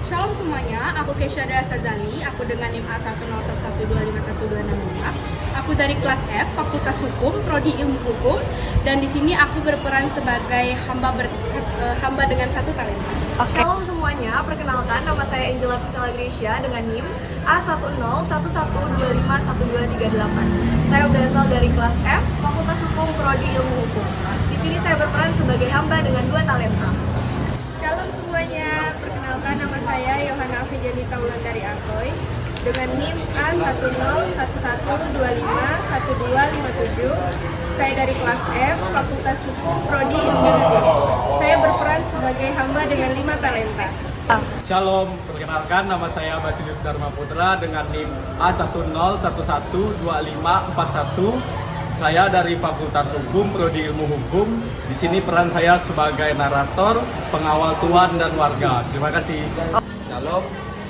Shalom semuanya, aku Kesyada Sazali, aku dengan NIM A101125125. Aku dari kelas F, Fakultas Hukum, Prodi Ilmu Hukum, dan di sini aku berperan sebagai hamba dengan satu talenta. Shalom semuanya, perkenalkan nama saya Angela Priscilla Gracia dengan NIM A1011251251238. Saya berasal dari kelas F, Fakultas Hukum, Prodi Ilmu Hukum. Di sini saya berperan sebagai hamba dengan 2 talenta. Shalom semuanya, perkenalkan nama saya Yohana Afijanita Wulandari Akoy dengan NIM A10112512557. Saya dari kelas F, Fakultas Hukum, Prodi Ilmu Hukum. Saya berperan sebagai hamba dengan 5 talenta. Shalom, perkenalkan nama saya Basilius Dharma Putra dengan NIM A101112541. Saya dari Fakultas Hukum, Prodi Ilmu Hukum. Di sini peran saya sebagai narator, pengawal tuan dan warga. Terima kasih. Shalom,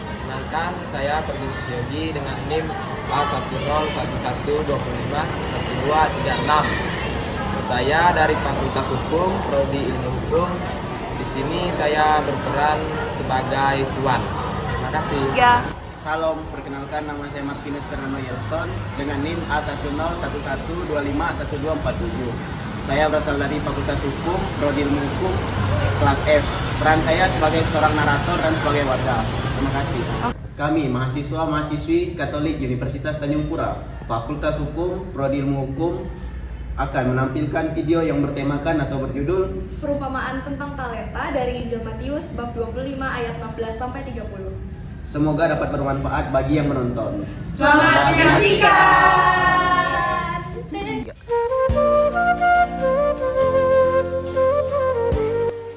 perkenalkan saya Ferdi Susyogi dengan NIM A101125126. Saya dari Fakultas Hukum, Prodi Ilmu Hukum. Di sini saya berperan sebagai tuan. Terima kasih. Salam, perkenalkan nama saya Martinus Fernando Yelson dengan NIM A10111251247. Saya berasal dari Fakultas Hukum, Prodi Ilmu Hukum, kelas F. Peran saya sebagai seorang narator dan sebagai warga. Terima kasih. Kami mahasiswa-mahasiswi Katolik Universitas Tanjung Pura, Fakultas Hukum, Prodi Ilmu Hukum, akan menampilkan video yang bertemakan atau berjudul Perumpamaan tentang talenta dari Injil Matius bab 25 ayat 16-30. Semoga dapat bermanfaat bagi yang menonton. Selamat menyaksikan.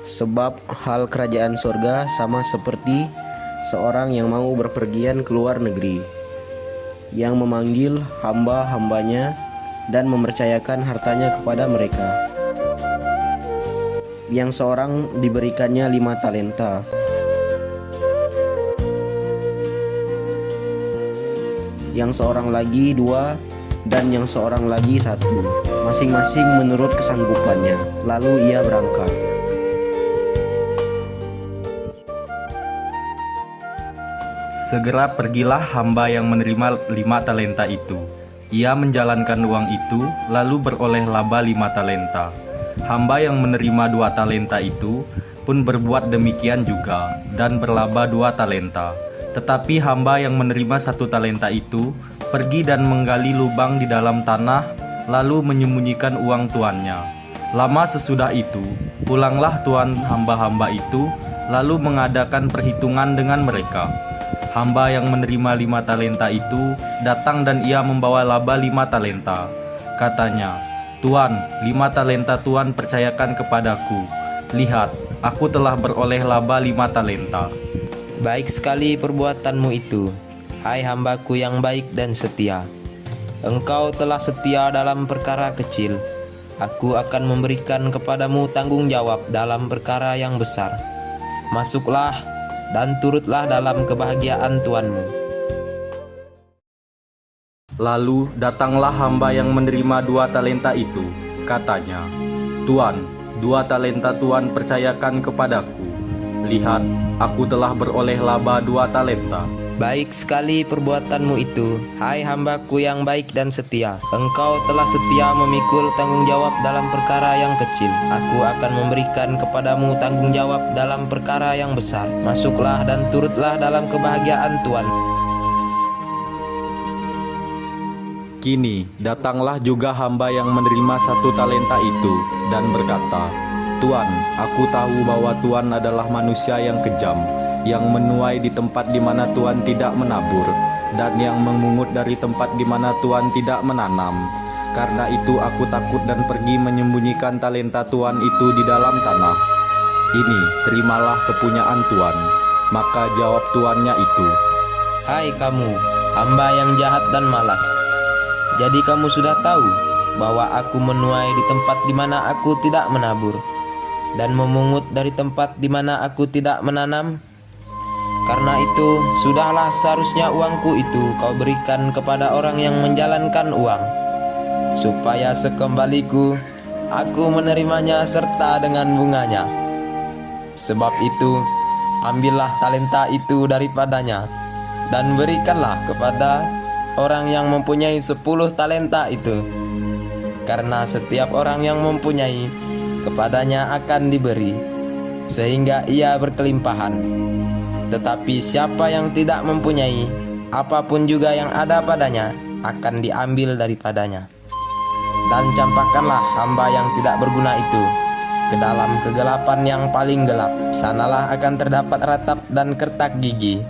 Sebab hal kerajaan surga sama seperti seorang yang mau berpergian ke luar negeri, yang memanggil hamba-hambanya dan mempercayakan hartanya kepada mereka. Yang seorang diberikannya 5 talenta, yang seorang lagi 2, dan yang seorang lagi 1, masing-masing menurut kesanggupannya. Lalu ia berangkat. Segera pergilah hamba yang menerima 5 talenta itu. Ia menjalankan uang itu, lalu beroleh laba 5 talenta. Hamba yang menerima 2 talenta itu pun berbuat demikian juga, dan berlaba 2 talenta. Tetapi hamba yang menerima 1 talenta itu pergi dan menggali lubang di dalam tanah, lalu menyembunyikan uang tuannya. Lama sesudah itu, pulanglah tuan hamba-hamba itu, lalu mengadakan perhitungan dengan mereka. Hamba yang menerima 5 talenta itu datang dan ia membawa laba 5 talenta. Katanya, "Tuan, 5 talenta Tuan percayakan kepadaku. Lihat, aku telah beroleh laba 5 talenta." Baik sekali perbuatanmu itu, hai hambaku yang baik dan setia. Engkau telah setia dalam perkara kecil. Aku akan memberikan kepadamu tanggung jawab dalam perkara yang besar. Masuklah dan turutlah dalam kebahagiaan tuanmu. Lalu datanglah hamba yang menerima 2 talenta itu. Katanya, "Tuan, 2 talenta Tuan percayakan kepadaku. Lihat, aku telah beroleh laba 2 talenta." Baik sekali perbuatanmu itu, hai hambaku yang baik dan setia. Engkau telah setia memikul tanggung jawab dalam perkara yang kecil. Aku akan memberikan kepadamu tanggung jawab dalam perkara yang besar. Masuklah dan turutlah dalam kebahagiaan Tuhan. Kini datanglah juga hamba yang menerima 1 talenta itu dan berkata, "Tuan, aku tahu bahwa Tuan adalah manusia yang kejam, yang menuai di tempat di mana Tuan tidak menabur, dan yang memungut dari tempat di mana Tuan tidak menanam. Karena itu aku takut dan pergi menyembunyikan talenta Tuan itu di dalam tanah. Ini, terimalah kepunyaan Tuan." Maka jawab tuannya itu, Hai kamu, hamba yang jahat dan malas. Jadi kamu sudah tahu bahwa aku menuai di tempat di mana aku tidak menabur, dan memungut dari tempat di mana aku tidak menanam. Karena itu, sudahlah seharusnya uangku itu kau berikan kepada orang yang menjalankan uang, supaya sekembaliku aku menerimanya serta dengan bunganya. Sebab itu, ambillah talenta itu daripadanya, dan berikanlah kepada orang yang mempunyai 10 talenta itu. Karena setiap orang yang mempunyai, kepadanya akan diberi, sehingga ia berkelimpahan. Tetapi siapa yang tidak mempunyai, apapun juga yang ada padanya akan diambil daripadanya. Dan campakkanlah hamba yang tidak berguna itu ke dalam kegelapan yang paling gelap. Sanalah akan terdapat ratap dan kertak gigi.